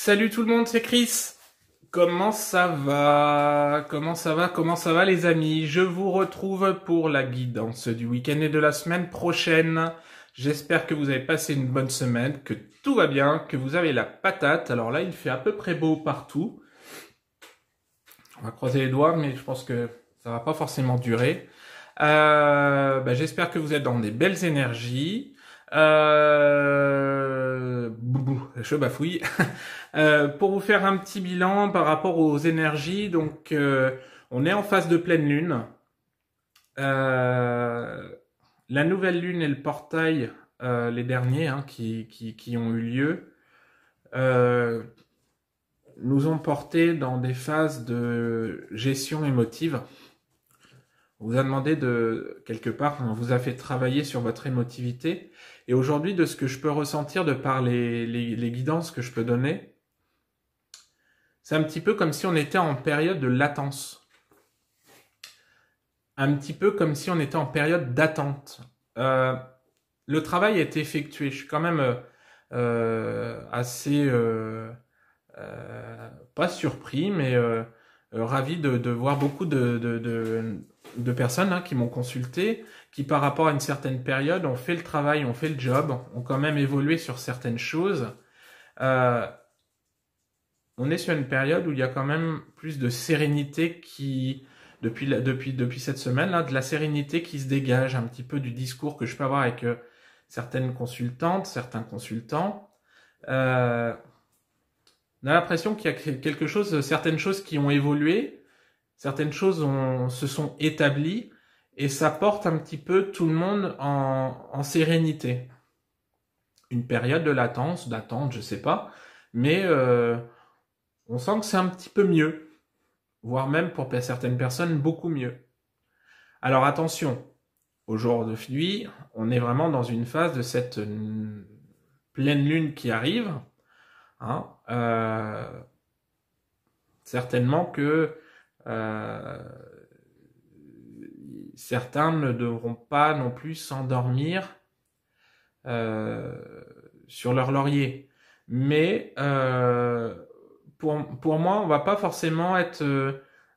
Salut tout le monde, c'est Chris. Comment ça va? Comment ça va les amis? Je vous retrouve pour la guidance du week-end et de la semaine prochaine. J'espère que vous avez passé une bonne semaine, que tout va bien, que vous avez la patate. Alors là, il fait à peu près beau partout. On va croiser les doigts, mais je pense que ça va pas forcément durer. J'espère que vous êtes dans des belles énergies. Je bafouille. Pour vous faire un petit bilan par rapport aux énergies, donc on est en phase de pleine lune. La nouvelle lune et le portail, les derniers qui ont eu lieu, euh, nous ont portés dans des phases de gestion émotive. On vous a demandé quelque part, on vous a fait travailler sur votre émotivité. Et aujourd'hui, de ce que je peux ressentir de par les guidances que je peux donner, c'est un petit peu comme si on était en période de latence. Un petit peu comme si on était en période d'attente. Le travail a été effectué. Je suis quand même assez pas surpris, mais ravi de voir beaucoup de personnes qui m'ont consulté, qui par rapport à une certaine période ont fait le travail, ont fait le job, ont quand même évolué sur certaines choses. On est sur une période où il y a quand même plus de sérénité depuis cette semaine-là, de la sérénité qui se dégage un petit peu du discours que je peux avoir avec certaines consultantes, certains consultants. On a l'impression qu'il y a certaines choses qui ont évolué, certaines choses se sont établies, et ça porte un petit peu tout le monde en sérénité. Une période de latence, d'attente, je sais pas, mais on sent que c'est un petit peu mieux, voire même pour certaines personnes beaucoup mieux. Alors attention, aujourd'hui, on est vraiment dans une phase de cette pleine lune qui arrive. Certainement que certains ne devront pas non plus s'endormir sur leur laurier. Mais pour moi, on va pas forcément être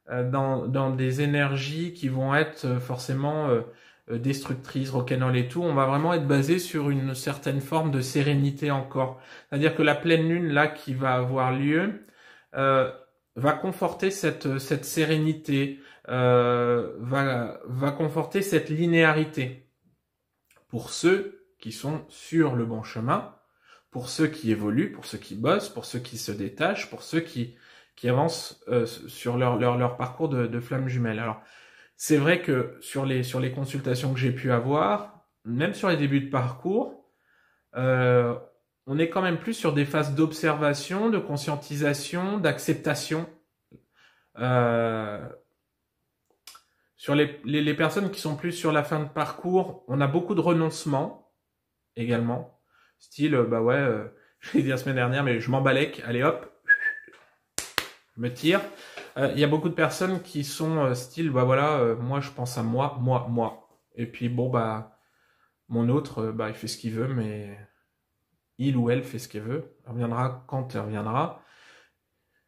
dans des énergies qui vont être forcément destructrices, rock'n'roll et tout. On va vraiment être basé sur une certaine forme de sérénité encore. C'est-à-dire que la pleine lune là qui va avoir lieu va conforter cette sérénité, va conforter cette linéarité pour ceux qui sont sur le bon chemin, pour ceux qui évoluent, pour ceux qui bossent, pour ceux qui se détachent, pour ceux qui avancent sur leur parcours de flamme jumelle. Alors, c'est vrai que sur les consultations que j'ai pu avoir, même sur les débuts de parcours, on est quand même plus sur des phases d'observation, de conscientisation, d'acceptation. Sur les personnes qui sont plus sur la fin de parcours, on a beaucoup de renoncement également. Style, je l'ai dit la semaine dernière, mais je m'embalèque, allez hop, je me tire. Il y a beaucoup de personnes qui sont style, moi je pense à moi. Et puis mon autre, il fait ce qu'il veut, mais il ou elle fait ce qu'elle veut. Elle reviendra quand elle reviendra.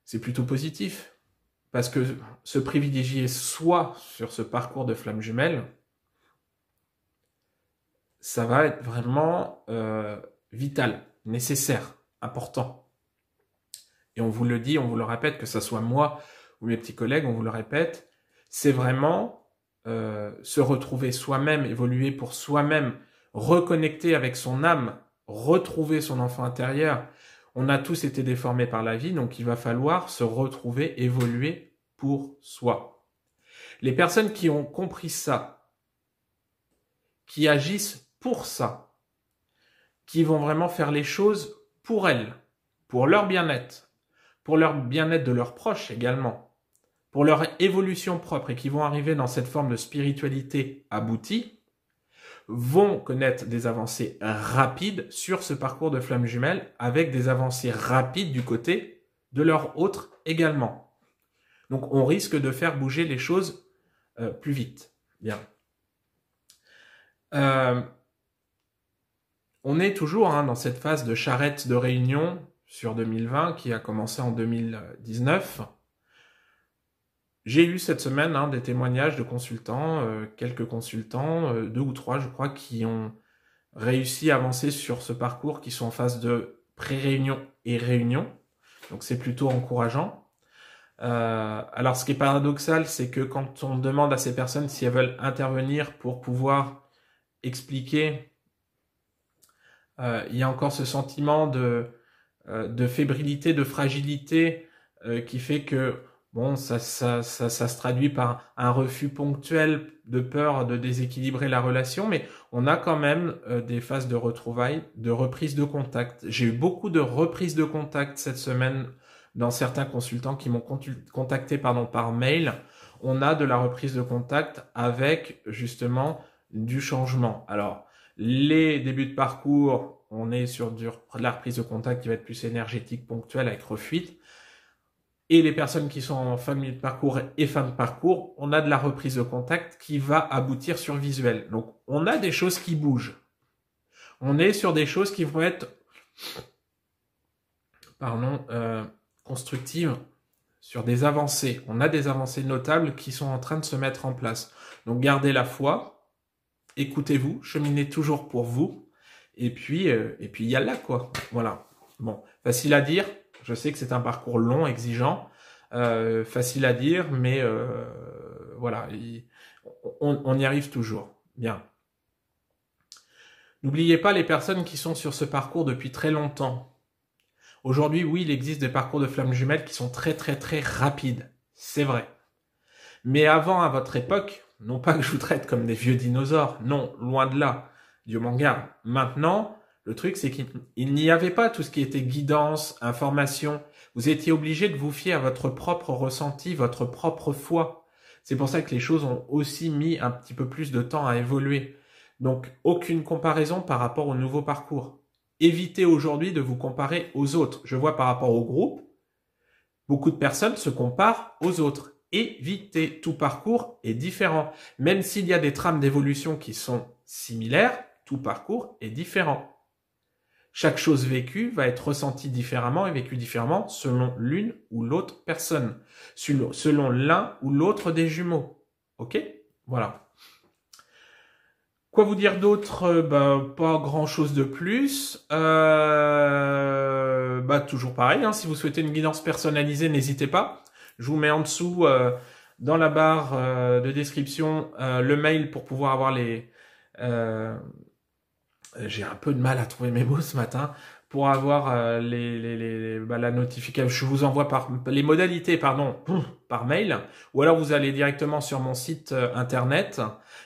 C'est plutôt positif. Parce que se privilégier soi sur ce parcours de flamme jumelle, ça va être vraiment vital, nécessaire, important. Et on vous le dit, on vous le répète, que ce soit moi ou mes petits collègues, on vous le répète, c'est vraiment se retrouver soi-même, évoluer pour soi-même, reconnecter avec son âme, retrouver son enfant intérieur. On a tous été déformés par la vie, donc il va falloir se retrouver, évoluer pour soi. Les personnes qui ont compris ça, qui agissent pour ça, qui vont vraiment faire les choses pour elles, pour leur bien-être de leurs proches également, pour leur évolution propre et qui vont arriver dans cette forme de spiritualité aboutie, vont connaître des avancées rapides sur ce parcours de flamme jumelle avec des avancées rapides du côté de leurs autres également. Donc on risque de faire bouger les choses plus vite. Bien. On est toujours dans cette phase de charrette de réunion sur 2020 qui a commencé en 2019. J'ai eu cette semaine des témoignages de consultants, quelques consultants, 2 ou 3 je crois, qui ont réussi à avancer sur ce parcours, qui sont en phase de pré-réunion et réunion. Donc c'est plutôt encourageant. Alors ce qui est paradoxal, c'est que quand on demande à ces personnes si elles veulent intervenir pour pouvoir expliquer, il y a encore ce sentiment de fébrilité, de fragilité qui fait que bon, ça se traduit par un refus ponctuel de peur de déséquilibrer la relation, mais on a quand même des phases de retrouvailles, de reprise de contact. J'ai eu beaucoup de reprises de contact cette semaine dans certains consultants qui m'ont contacté par mail. On a de la reprise de contact avec justement du changement. Alors, les débuts de parcours, on est sur de la reprise de contact qui va être plus énergétique, ponctuelle, avec refuite. Et les personnes qui sont en fin de parcours et fin de parcours, on a de la reprise de contact qui va aboutir sur visuel. Donc, on a des choses qui bougent. On est sur des choses qui vont être, constructives, sur des avancées. On a des avancées notables qui sont en train de se mettre en place. Donc, gardez la foi, écoutez-vous, cheminez toujours pour vous, et puis il y a là, quoi. Voilà. Bon, facile à dire. Je sais que c'est un parcours long, exigeant, facile à dire, mais voilà, on y arrive toujours. Bien. N'oubliez pas les personnes qui sont sur ce parcours depuis très longtemps. Aujourd'hui, oui, il existe des parcours de flammes jumelles qui sont très très très rapides. C'est vrai. Mais avant, à votre époque, non pas que je vous traite comme des vieux dinosaures, non, loin de là, Dieu m'en garde. Maintenant, le truc, c'est qu'il n'y avait pas tout ce qui était guidance, information. Vous étiez obligé de vous fier à votre propre ressenti, votre propre foi. C'est pour ça que les choses ont aussi mis un petit peu plus de temps à évoluer. Donc, aucune comparaison par rapport au nouveau parcours. Évitez aujourd'hui de vous comparer aux autres. Je vois par rapport au groupe, beaucoup de personnes se comparent aux autres. Évitez, tout parcours est différent. Même s'il y a des trames d'évolution qui sont similaires, tout parcours est différent. Chaque chose vécue va être ressentie différemment et vécue différemment selon l'une ou l'autre personne, selon l'un ou l'autre des jumeaux. Ok? Voilà. Quoi vous dire d'autre? Pas grand chose de plus. Toujours pareil, si vous souhaitez une guidance personnalisée, n'hésitez pas. Je vous mets en dessous, dans la barre de description, le mail pour pouvoir avoir les... j'ai un peu de mal à trouver mes mots ce matin pour avoir la notification. Je vous envoie les modalités par mail, ou alors vous allez directement sur mon site internet.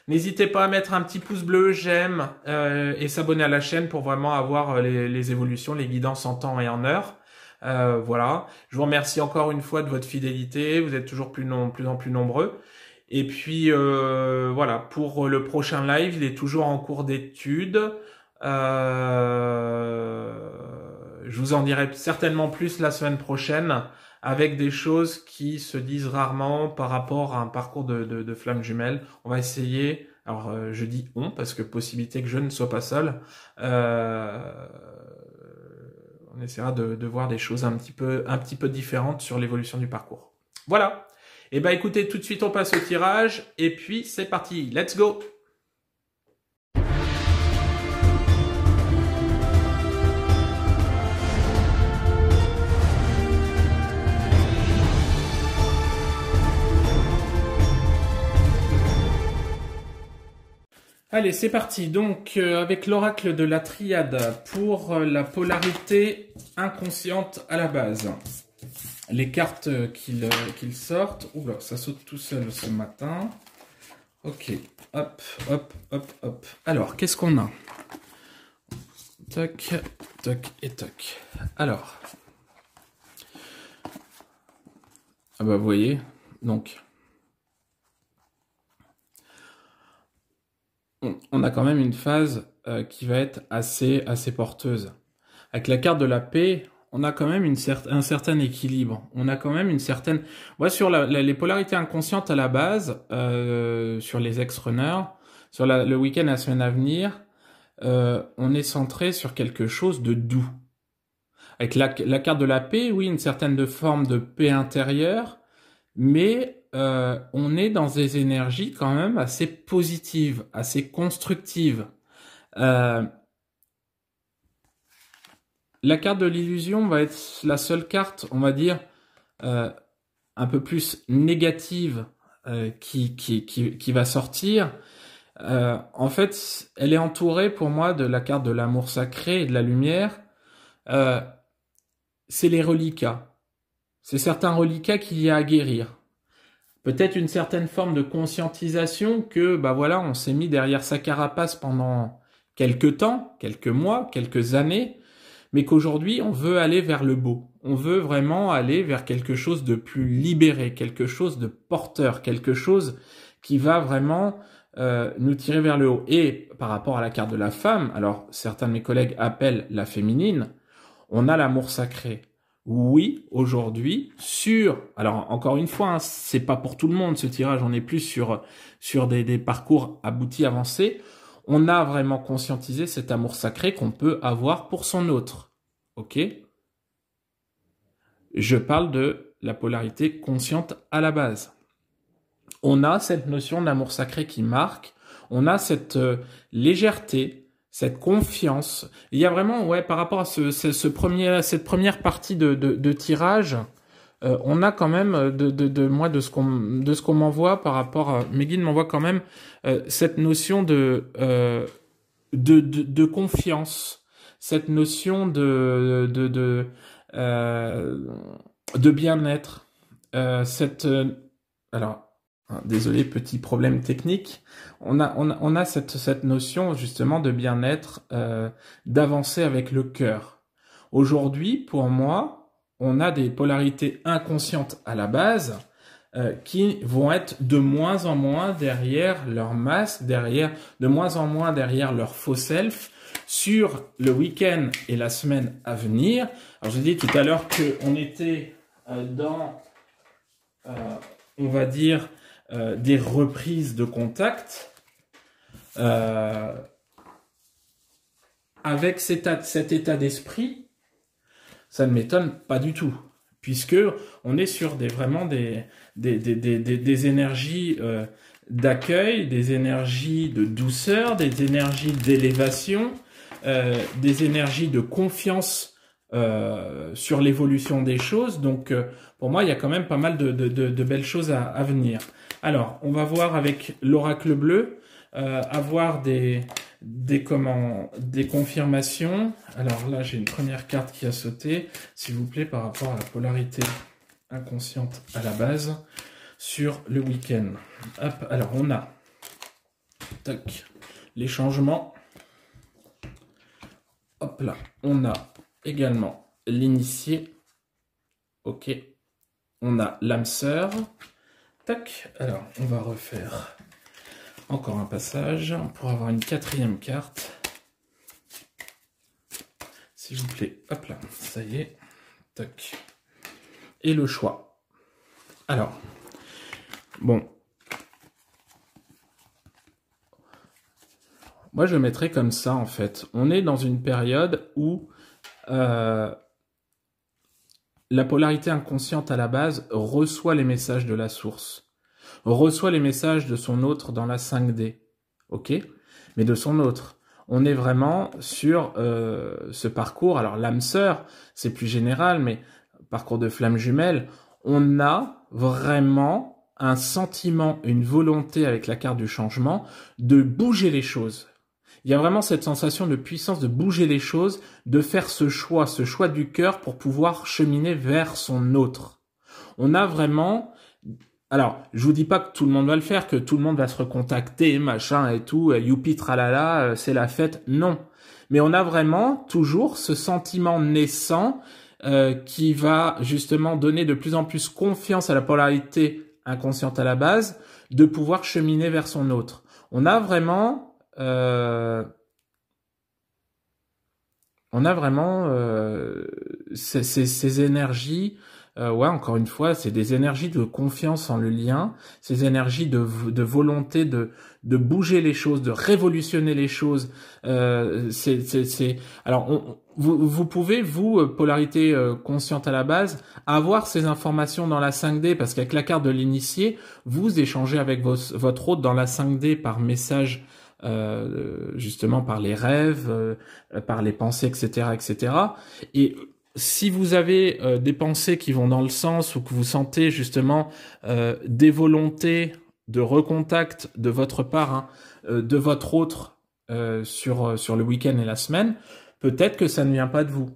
N'hésitez pas à mettre un petit pouce bleu, j'aime, et s'abonner à la chaîne pour vraiment avoir les évolutions, les guidances en temps et en heure. Voilà. Je vous remercie encore une fois de votre fidélité. Vous êtes toujours plus en plus nombreux. Et puis voilà, pour le prochain live, il est toujours en cours d'étude. Je vous en dirai certainement plus la semaine prochaine avec des choses qui se disent rarement par rapport à un parcours de flammes jumelles. On va essayer, alors je dis on parce que possibilité que je ne sois pas seul, on essaiera de voir des choses un petit peu différentes sur l'évolution du parcours. Voilà. Et écoutez, tout de suite on passe au tirage et puis c'est parti. Let's go! Allez, c'est parti. Donc, avec l'oracle de la triade pour la polarité inconsciente à la base. Les cartes qu'ils sortent. Oula, ça saute tout seul ce matin. Ok, hop, hop, hop, hop. Alors, qu'est-ce qu'on a? Toc, toc et toc. Alors. Ah bah, vous voyez, donc... on a quand même une phase qui va être assez porteuse. Avec la carte de la paix, on a quand même un certain équilibre. On a quand même une certaine... Ouais, sur les polarités inconscientes à la base, sur les ex-runners, sur le week-end, la semaine à venir, on est centré sur quelque chose de doux. Avec la carte de la paix, oui, une certaine forme de paix intérieure, mais on est dans des énergies quand même assez positives, assez constructives. Euh, la carte de l'illusion va être la seule carte, on va dire, euh, un peu plus négative qui va sortir. En fait, elle est entourée pour moi de la carte de l'amour sacré et de la lumière. Euh, c'est les reliquats. C'est certains reliquats qu'il y a à guérir. Peut-être une certaine forme de conscientisation que, bah voilà, on s'est mis derrière sa carapace pendant quelques temps, quelques mois, quelques années, mais qu'aujourd'hui, on veut aller vers le beau. On veut vraiment aller vers quelque chose de plus libéré, quelque chose de porteur, quelque chose qui va vraiment nous tirer vers le haut. Et par rapport à la carte de la femme, alors certains de mes collègues appellent la féminine, on a l'amour sacré. Oui, aujourd'hui, alors encore une fois, hein, c'est pas pour tout le monde ce tirage, on est plus sur des parcours aboutis, avancés. On a vraiment conscientisé cet amour sacré qu'on peut avoir pour son autre. Ok? Je parle de la polarité consciente à la base. On a cette notion d'amour sacré qui marque, on a cette légèreté, cette confiance. Il y a vraiment, ouais, par rapport à cette première partie de tirage, on a quand même de ce qu'on m'envoie par rapport à, mes guides m'envoient quand même cette notion de confiance, cette notion de bien-être, alors désolé, petit problème technique. On a cette notion justement de bien-être, d'avancer avec le cœur. Aujourd'hui, pour moi, on a des polarités inconscientes à la base qui vont être de moins en moins derrière leur masque, de moins en moins derrière leur faux self sur le week-end et la semaine à venir. Alors j'ai dit tout à l'heure qu'on était dans, on va dire, des reprises de contact avec cet état d'esprit. Ça ne m'étonne pas du tout, puisque on est sur vraiment des énergies d'accueil, des énergies de douceur, des énergies d'élévation, des énergies de confiance sur l'évolution des choses. Donc, pour moi, il y a quand même pas mal de belles choses à venir. Alors, on va voir avec l'oracle bleu, avoir des confirmations. Alors là, j'ai une première carte qui a sauté, s'il vous plaît, par rapport à la polarité inconsciente à la base sur le week-end. Hop, alors on a tac, les changements. Hop là, on a également l'initié. Ok, on a l'âme sœur. Tac, alors on va refaire encore un passage pour avoir une quatrième carte. S'il vous plaît, hop là, ça y est. Tac. Et le choix. Alors, bon. Moi, je le mettrais comme ça, en fait. On est dans une période où la polarité inconsciente à la base reçoit les messages de la source, reçoit les messages de son autre dans la 5D, ok? Mais de son autre. On est vraiment sur ce parcours. Alors l'âme sœur, c'est plus général, mais parcours de flamme jumelle, on a vraiment un sentiment, une volonté avec la carte du changement de bouger les choses. Il y a vraiment cette sensation de puissance de bouger les choses, de faire ce choix du cœur pour pouvoir cheminer vers son autre. On a vraiment... Alors, je vous dis pas que tout le monde va le faire, que tout le monde va se recontacter, machin et tout, youpi tralala, c'est la fête. Non. Mais on a vraiment toujours ce sentiment naissant qui va justement donner de plus en plus confiance à la polarité inconsciente à la base, de pouvoir cheminer vers son autre. On a vraiment... ces énergies ouais, encore une fois, c'est des énergies de confiance en le lien, ces énergies de volonté de bouger les choses, de révolutionner les choses. Alors, vous pouvez, vous, polarité consciente à la base, avoir ces informations dans la 5D, parce qu'avec la carte de l'initié, vous échangez avec votre hôte dans la 5D par message, justement par les rêves, par les pensées, etc., etc. Et si vous avez des pensées qui vont dans le sens ou que vous sentez justement des volontés de recontact de votre part, hein, de votre autre sur le week-end et la semaine, peut-être que ça ne vient pas de vous.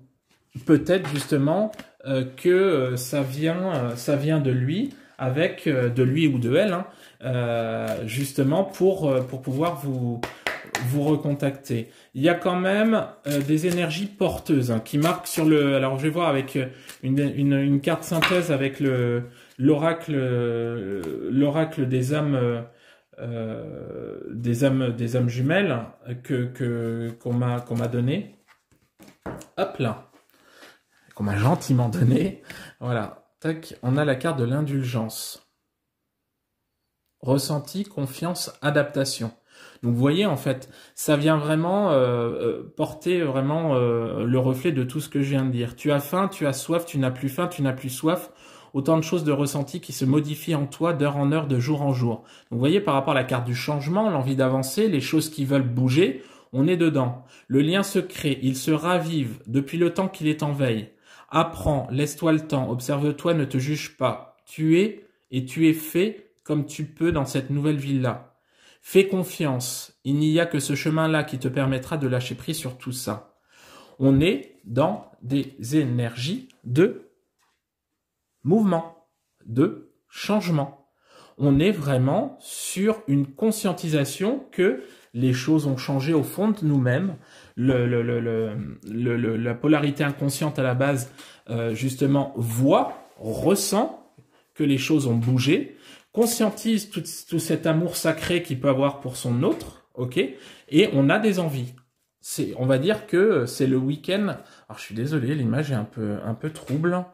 Peut-être justement que ça vient de lui, avec de lui ou de elle, hein, justement pour pouvoir vous recontacter. Il y a quand même des énergies porteuses, hein, qui marquent sur le. Alors je vais voir avec une carte synthèse avec l'oracle des âmes. Des âmes jumelles qu'on m'a donné. Hop là, qu'on m'a gentiment donné. Voilà, tac, on a la carte de l'indulgence. Ressenti, confiance, adaptation. Donc vous voyez, en fait, ça vient vraiment porter vraiment le reflet de tout ce que je viens de dire. Tu as faim, tu as soif, tu n'as plus faim, tu n'as plus soif. Autant de choses de ressenti qui se modifient en toi d'heure en heure, de jour en jour. Donc vous voyez, par rapport à la carte du changement, l'envie d'avancer, les choses qui veulent bouger, on est dedans. Le lien se crée, il se ravive depuis le temps qu'il est en veille. Apprends, laisse-toi le temps, observe-toi, ne te juge pas. Tu es et tu es fait comme tu peux dans cette nouvelle vie-là. Fais confiance, il n'y a que ce chemin-là qui te permettra de lâcher prise sur tout ça. On est dans des énergies de mouvement, de changement. On est vraiment sur une conscientisation que les choses ont changé au fond de nous-mêmes. La polarité inconsciente à la base, justement, voit, ressent que les choses ont bougé, conscientise tout cet amour sacré qu'il peut avoir pour son autre, ok, et on a des envies. On va dire que c'est le week-end. Alors je suis désolé, l'image est un peu trouble.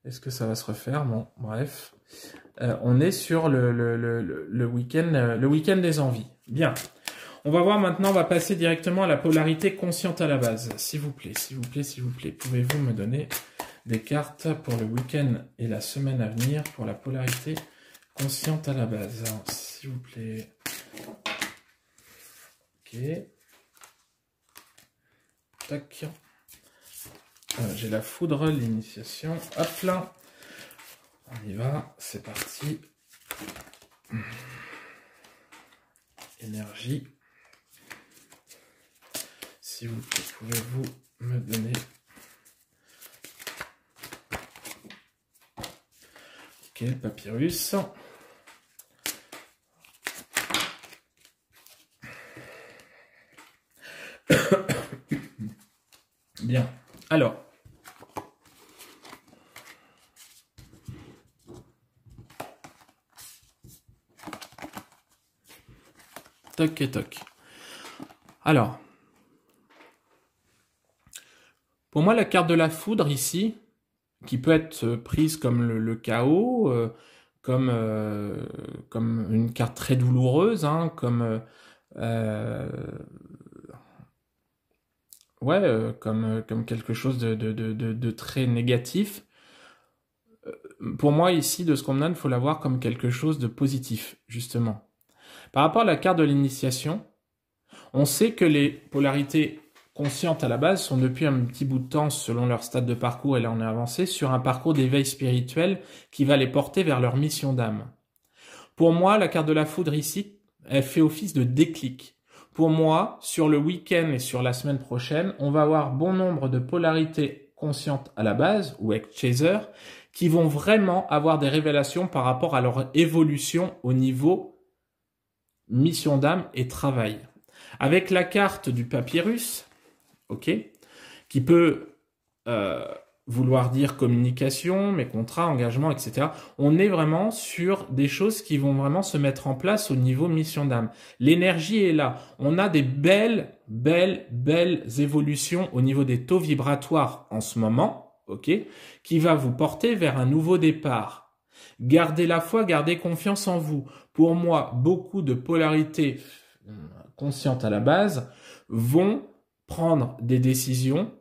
Est-ce que ça va se refaire? Bon, bref. On est sur le week-end des envies. Bien. On va voir maintenant, on va passer directement à la polarité consciente à la base. S'il vous plaît, s'il vous plaît, s'il vous plaît, pouvez-vous me donner des cartes pour le week-end et la semaine à venir pour la polarité consciente à la base? Alors, s'il vous plaît. Ok. Tac. J'ai la foudre, l'initiation. Hop là. On y va, c'est parti. Énergie. S'il vous plaît, pouvez-vous me donner... Ok, papyrus. Bien. Alors. Toc et toc. Alors. Pour moi, la carte de la foudre ici, qui peut être prise comme le chaos, comme une carte très douloureuse, hein, comme comme quelque chose de très négatif. Pour moi ici, de ce qu'on me donne, il faut la voir comme quelque chose de positif, justement. Par rapport à la carte de l'initiation, on sait que les polarités conscientes à la base sont depuis un petit bout de temps, selon leur stade de parcours, et là on est avancé, sur un parcours d'éveil spirituel qui va les porter vers leur mission d'âme. Pour moi, la carte de la foudre ici, elle fait office de déclic. Pour moi, sur le week-end et sur la semaine prochaine, on va avoir bon nombre de polarités conscientes à la base, ou avec Chaser, qui vont vraiment avoir des révélations par rapport à leur évolution au niveau mission d'âme et travail. Avec la carte du papyrus, ok, qui peut vouloir dire communication, mes contrats, engagements, etc. On est vraiment sur des choses qui vont vraiment se mettre en place au niveau mission d'âme. L'énergie est là. On a des belles évolutions au niveau des taux vibratoires en ce moment, ok, qui va vous porter vers un nouveau départ. Gardez la foi, gardez confiance en vous. Pour moi, beaucoup de polarités conscientes à la base vont prendre des décisions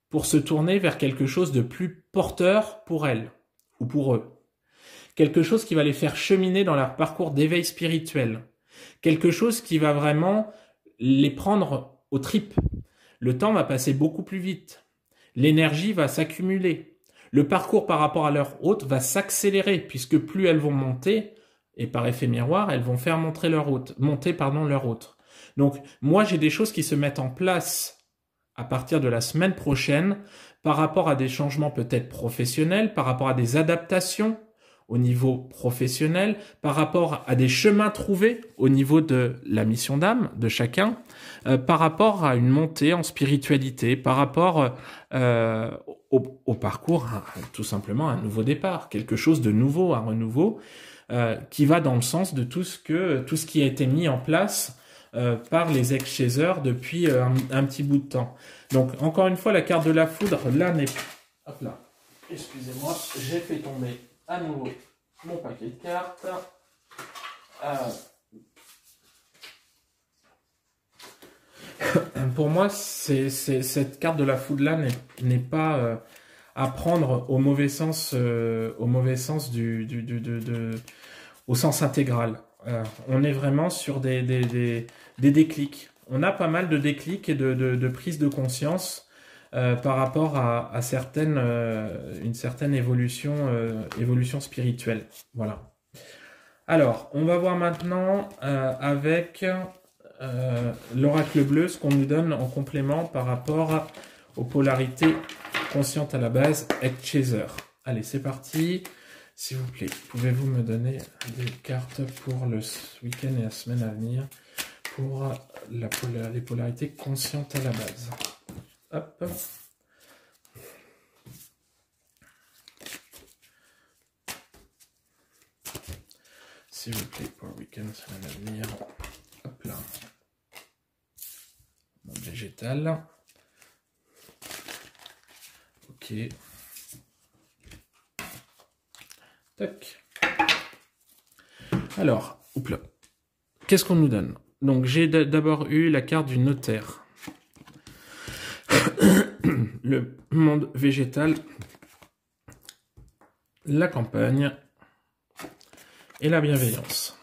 pour se tourner vers quelque chose de plus porteur pour elles ou pour eux. Quelque chose qui va les faire cheminer dans leur parcours d'éveil spirituel. Quelque chose qui va vraiment les prendre aux tripes. Le temps va passer beaucoup plus vite. L'énergie va s'accumuler. Le parcours par rapport à leur hôte va s'accélérer puisque plus elles vont monter, et par effet miroir, elles vont faire monter leur hôte. Donc, moi, j'ai des choses qui se mettent en place à partir de la semaine prochaine par rapport à des changements peut-être professionnels, par rapport à des adaptations au niveau professionnel, par rapport à des chemins trouvés au niveau de la mission d'âme de chacun, par rapport à une montée en spiritualité, par rapport au parcours, tout simplement un nouveau départ, quelque chose de nouveau, un renouveau, qui va dans le sens de tout ce qui a été mis en place par les ex-chasers depuis un petit bout de temps. Donc, encore une fois, la carte de la foudre, là, n'est... Hop là, excusez-moi, j'ai fait tomber à nouveau mon paquet de cartes. Pour moi, cette carte de la foudre-là n'est pas à prendre au mauvais sens, au sens intégral. On est vraiment sur des déclics. On a pas mal de déclics et de prises de conscience par rapport à une certaine évolution spirituelle. Voilà. Alors, on va voir maintenant avec l'oracle bleu ce qu'on nous donne en complément par rapport aux polarités conscientes à la base, ex-chaser. Allez, c'est parti. S'il vous plaît, pouvez-vous me donner des cartes pour le week-end et la semaine à venir pour les polarités conscientes à la base. Hop. S'il vous plaît, pour le week-end, semaine à venir. Hop là. Monde végétal. Ok. Tac. Alors, hop là. Qu'est-ce qu'on nous donne? Donc, j'ai d'abord eu la carte du notaire. Le monde végétal, la campagne et la bienveillance.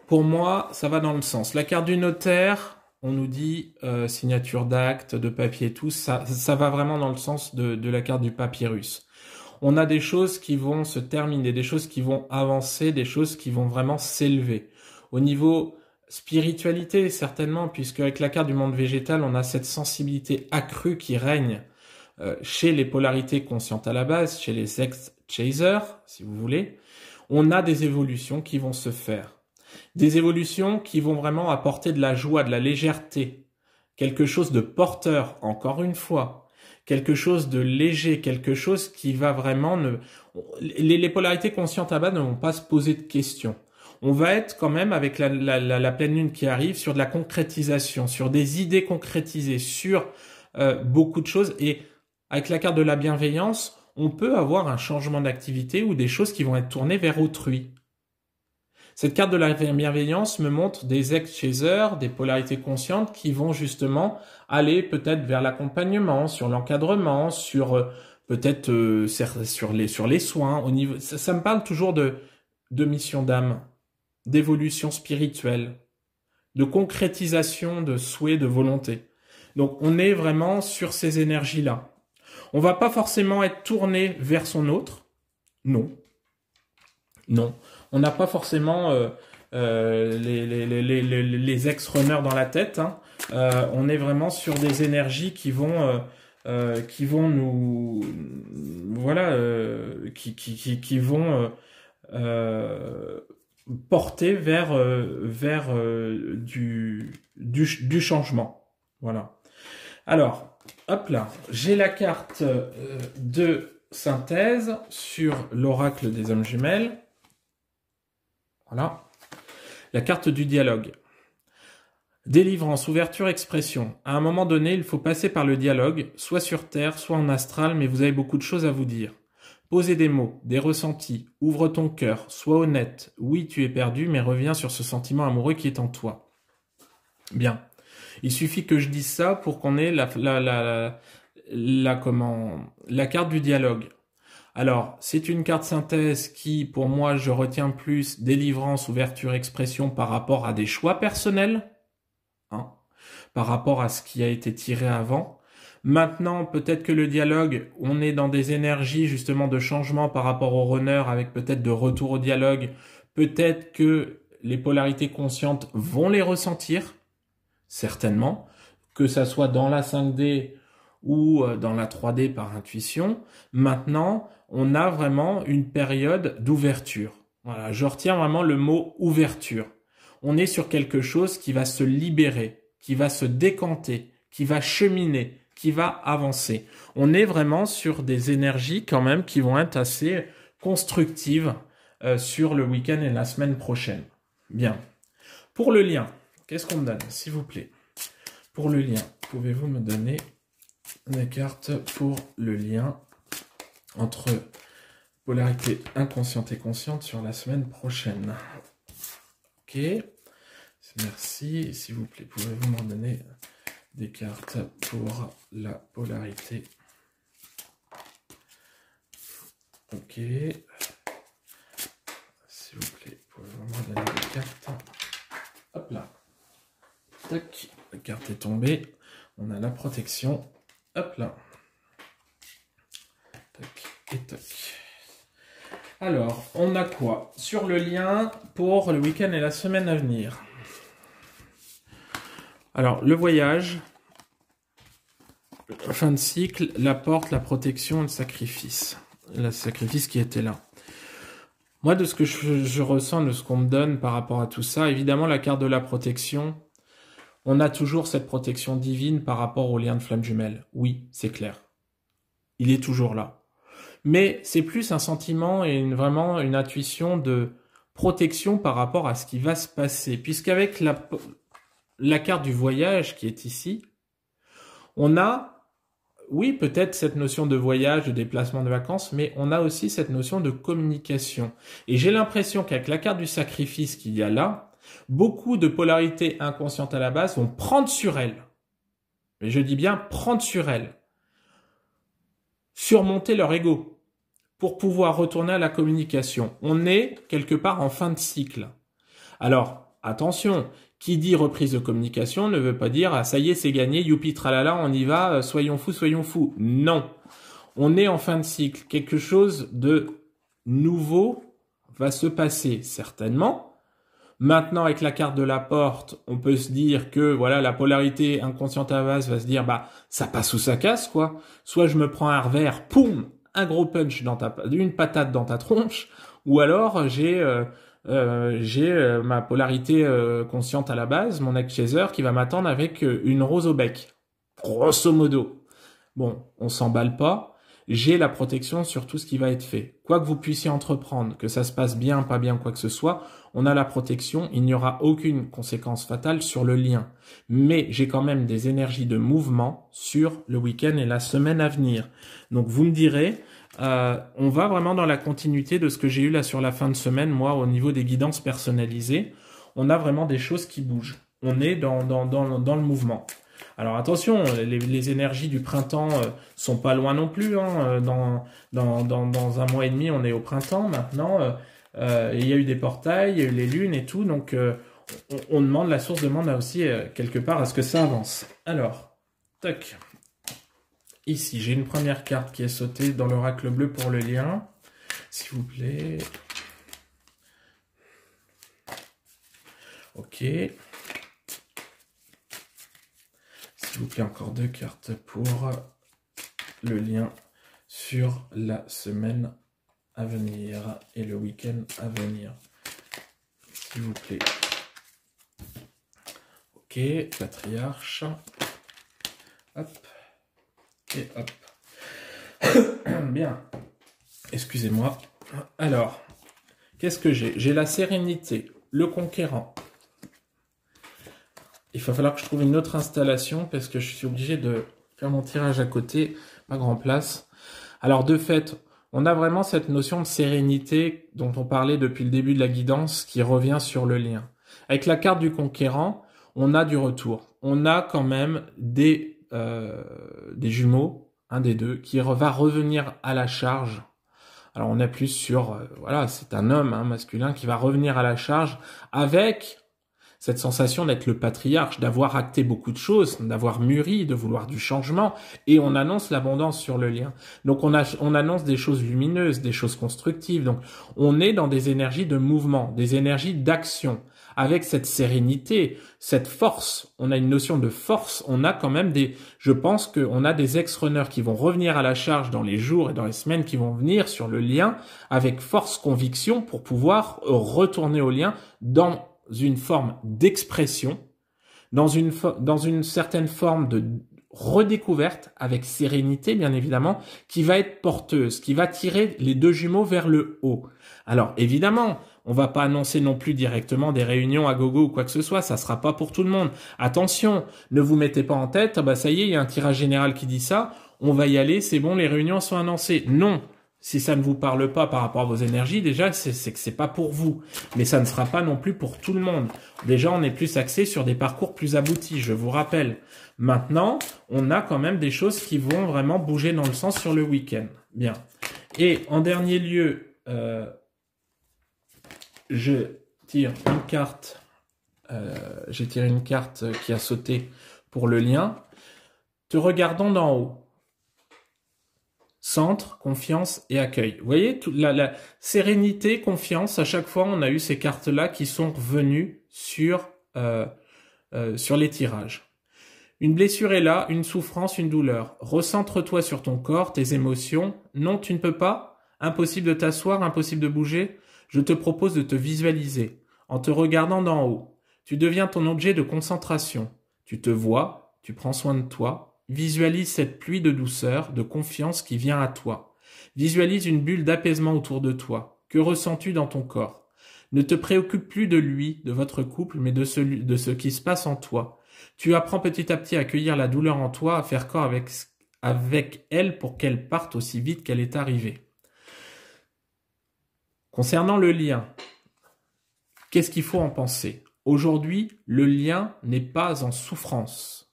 Pour moi, ça va dans le sens. La carte du notaire, on nous dit signature d'acte, de papier, tout ça va vraiment dans le sens de la carte du papyrus. On a des choses qui vont se terminer, des choses qui vont avancer, des choses qui vont vraiment s'élever. Au niveau spiritualité, certainement, puisque avec la carte du monde végétal, on a cette sensibilité accrue qui règne chez les polarités conscientes à la base, chez les ex-chasers, si vous voulez. On a des évolutions qui vont se faire. Des évolutions qui vont vraiment apporter de la joie, de la légèreté. Quelque chose de porteur, encore une fois. Quelque chose de léger, quelque chose qui va vraiment... Les polarités conscientes à base ne vont pas se poser de questions. On va être quand même, avec la pleine lune qui arrive, sur de la concrétisation, sur des idées concrétisées, sur beaucoup de choses. Et avec la carte de la bienveillance, on peut avoir un changement d'activité ou des choses qui vont être tournées vers autrui. Cette carte de la bienveillance me montre des ex-chasers, des polarités conscientes qui vont justement aller peut-être vers l'accompagnement, sur l'encadrement, sur peut-être sur les soins. Au niveau, ça me parle toujours de mission d'âme, d'évolution spirituelle, de concrétisation de souhaits, de volonté. Donc on est vraiment sur ces énergies-là. On va pas forcément être tourné vers son autre. Non. On n'a pas forcément les ex-runners dans la tête. Hein. On est vraiment sur des énergies qui vont nous, voilà, qui vont porter vers du changement. Voilà. Alors, hop là, j'ai la carte de synthèse sur l'oracle des âmes jumelles. Voilà. La carte du dialogue. Délivrance, ouverture, expression. À un moment donné, il faut passer par le dialogue, soit sur Terre, soit en astral, mais vous avez beaucoup de choses à vous dire. Posez des mots, des ressentis, ouvre ton cœur, sois honnête. Oui, tu es perdu, mais reviens sur ce sentiment amoureux qui est en toi. Bien. Il suffit que je dise ça pour qu'on ait la carte du dialogue. Alors, c'est une carte synthèse qui, pour moi, je retiens plus délivrance, ouverture, expression par rapport à des choix personnels, hein, par rapport à ce qui a été tiré avant. Maintenant, peut-être que le dialogue, on est dans des énergies justement de changement par rapport au runner, avec peut-être de retour au dialogue. Peut-être que les polarités conscientes vont les ressentir, certainement, que ça soit dans la 5D ou dans la 3D par intuition. Maintenant, on a vraiment une période d'ouverture. Voilà, je retiens vraiment le mot ouverture. On est sur quelque chose qui va se libérer, qui va se décanter, qui va cheminer, qui va avancer. On est vraiment sur des énergies quand même qui vont être assez constructives sur le week-end et la semaine prochaine. Bien. Pour le lien, qu'est-ce qu'on me donne, s'il vous plaît? Pour le lien, pouvez-vous me donner des cartes pour le lien entre polarité inconsciente et consciente sur la semaine prochaine? Ok. Merci. S'il vous plaît, pouvez-vous m'en donner des cartes pour la polarité? Ok. S'il vous plaît, pouvez-vous m'en donner des cartes? Hop là. Tac. La carte est tombée. On a la protection. Hop là. Tac et tac. Alors, on a quoi sur le lien pour le week-end et la semaine à venir? Alors, le voyage, fin de cycle, la porte, la protection et le sacrifice. Le sacrifice qui était là. Moi, de ce que je ressens, de ce qu'on me donne par rapport à tout ça, évidemment, la carte de la protection, on a toujours cette protection divine par rapport au lien de flamme jumelle. Oui, c'est clair. Il est toujours là. Mais c'est plus un sentiment et vraiment une intuition de protection par rapport à ce qui va se passer. Puisqu'avec la carte du voyage qui est ici, on a, oui, peut-être cette notion de voyage, de déplacement de vacances, mais on a aussi cette notion de communication. Et j'ai l'impression qu'avec la carte du sacrifice qu'il y a là, beaucoup de polarités inconscientes à la base vont prendre sur elles. Mais je dis bien prendre sur elles. Surmonter leur ego pour pouvoir retourner à la communication. On est quelque part en fin de cycle. Alors, attention, qui dit reprise de communication ne veut pas dire « ah ça y est, c'est gagné, youpi tralala, on y va, soyons fous, soyons fous ». Non, on est en fin de cycle. Quelque chose de nouveau va se passer, certainement. Maintenant, avec la carte de la porte, on peut se dire que voilà, la polarité inconsciente à base va se dire bah ça passe ou ça casse quoi. Soit je me prends un revers, poum, un gros punch dans une patate dans ta tronche, ou alors j'ai ma polarité consciente à la base, mon ex-chaser qui va m'attendre avec une rose au bec. Grosso modo. Bon, on s'emballe pas. J'ai la protection sur tout ce qui va être fait. Quoi que vous puissiez entreprendre, que ça se passe bien, pas bien, quoi que ce soit, on a la protection, il n'y aura aucune conséquence fatale sur le lien. Mais j'ai quand même des énergies de mouvement sur le week-end et la semaine à venir. Donc vous me direz, on va vraiment dans la continuité de ce que j'ai eu là sur la fin de semaine, moi, au niveau des guidances personnalisées. On a vraiment des choses qui bougent. On est dans le mouvement. Alors attention, les énergies du printemps sont pas loin non plus. Hein. Dans un mois et demi, on est au printemps maintenant. Il y a eu des portails, il y a eu les lunes et tout. Donc on demande, la source demande aussi quelque part à ce que ça avance. Alors, tac. Ici, j'ai une première carte qui est sautée dans l'oracle bleu pour le lien. S'il vous plaît. Ok. S'il vous plaît, encore 2 cartes pour le lien sur la semaine à venir et le week-end à venir. S'il vous plaît. Ok, patriarche. Hop. Et hop. Bien. Excusez-moi. Alors, qu'est-ce que j'ai? J'ai la sérénité, le conquérant. il va falloir que je trouve une autre installation parce que je suis obligé de faire mon tirage à côté, pas grand place. Alors de fait, on a vraiment cette notion de sérénité dont on parlait depuis le début de la guidance qui revient sur le lien. Avec la carte du conquérant, on a du retour. On a quand même des jumeaux, un des deux, qui va revenir à la charge. Alors on est plus sur, voilà, c'est un homme masculin qui va revenir à la charge avec cette sensation d'être le patriarche, d'avoir acté beaucoup de choses, d'avoir mûri, de vouloir du changement, et on annonce l'abondance sur le lien. Donc on annonce des choses lumineuses, des choses constructives. Donc on est dans des énergies de mouvement, des énergies d'action. Avec cette sérénité, cette force, on a une notion de force, on a quand même je pense qu'on a des ex-runners qui vont revenir à la charge dans les jours et dans les semaines qui vont venir sur le lien avec force, conviction pour pouvoir retourner au lien dans une forme d'expression, dans une certaine forme de redécouverte avec sérénité, bien évidemment, qui va être porteuse, qui va tirer les deux jumeaux vers le haut. Alors, évidemment, on va pas annoncer non plus directement des réunions à gogo ou quoi que ce soit, ça sera pas pour tout le monde. Attention, ne vous mettez pas en tête, ça y est, il y a un tirage général qui dit ça, on va y aller, c'est bon, les réunions sont annoncées. Non. Si ça ne vous parle pas par rapport à vos énergies, déjà, c'est que c'est pas pour vous. Mais ça ne sera pas non plus pour tout le monde. Déjà, on est plus axé sur des parcours plus aboutis, je vous rappelle. Maintenant, on a quand même des choses qui vont vraiment bouger dans le sens sur le week-end. Bien. Et en dernier lieu, je tire une carte. J'ai tiré une carte qui a sauté pour le lien. Te regardons d'en haut. Centre, confiance et accueil. Vous voyez, la sérénité, confiance, à chaque fois, on a eu ces cartes-là qui sont revenues sur les tirages. Une blessure est là, une souffrance, une douleur. Recentre-toi sur ton corps, tes émotions. Non, tu ne peux pas. Impossible de t'asseoir, impossible de bouger. Je te propose de te visualiser en te regardant d'en haut. Tu deviens ton objet de concentration. Tu te vois, tu prends soin de toi. Visualise cette pluie de douceur, de confiance qui vient à toi. Visualise une bulle d'apaisement autour de toi. Que ressens-tu dans ton corps? Ne te préoccupe plus de lui, de votre couple, mais de ce qui se passe en toi. Tu apprends petit à petit à accueillir la douleur en toi, à faire corps avec elle pour qu'elle parte aussi vite qu'elle est arrivée. Concernant le lien, qu'est-ce qu'il faut en penser? Aujourd'hui, le lien n'est pas en souffrance.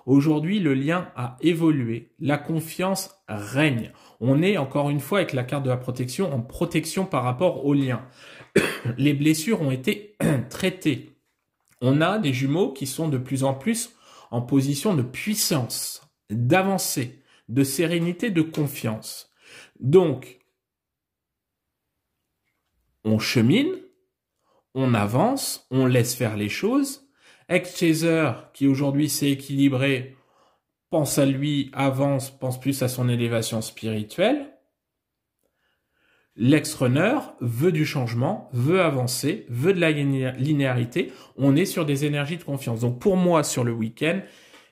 Aujourd'hui, le lien a évolué. La confiance règne. On est, encore une fois, avec la carte de la protection, en protection par rapport au lien. Les blessures ont été traitées. On a des jumeaux qui sont de plus en plus en position de puissance, d'avancée, de sérénité, de confiance. Donc, on chemine, on avance, on laisse faire les choses. Ex-chaser, qui aujourd'hui s'est équilibré, pense à lui, avance, pense plus à son élévation spirituelle. L'ex-runner veut du changement, veut avancer, veut de la linéarité. On est sur des énergies de confiance. Donc pour moi, sur le week-end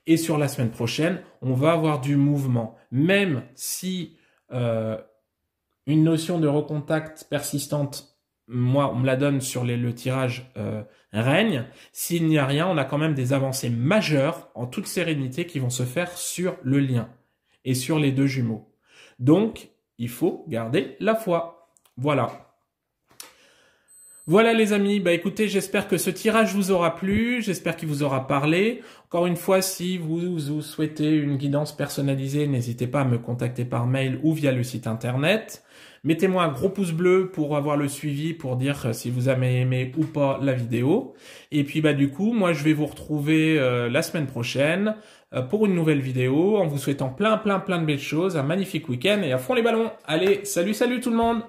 et sur la semaine prochaine, on va avoir du mouvement. Même si une notion de recontact persistante, moi, on me la donne sur le tirage règne. S'il n'y a rien, on a quand même des avancées majeures en toute sérénité qui vont se faire sur le lien et sur les deux jumeaux. Donc, il faut garder la foi. Voilà. Voilà les amis, écoutez, j'espère que ce tirage vous aura plu, j'espère qu'il vous aura parlé. Encore une fois, si vous souhaitez une guidance personnalisée, n'hésitez pas à me contacter par mail ou via le site internet. Mettez-moi un gros pouce bleu pour avoir le suivi, pour dire si vous avez aimé ou pas la vidéo. Et puis du coup, moi je vais vous retrouver la semaine prochaine pour une nouvelle vidéo, en vous souhaitant plein de belles choses, un magnifique week-end et à fond les ballons. Allez, salut tout le monde!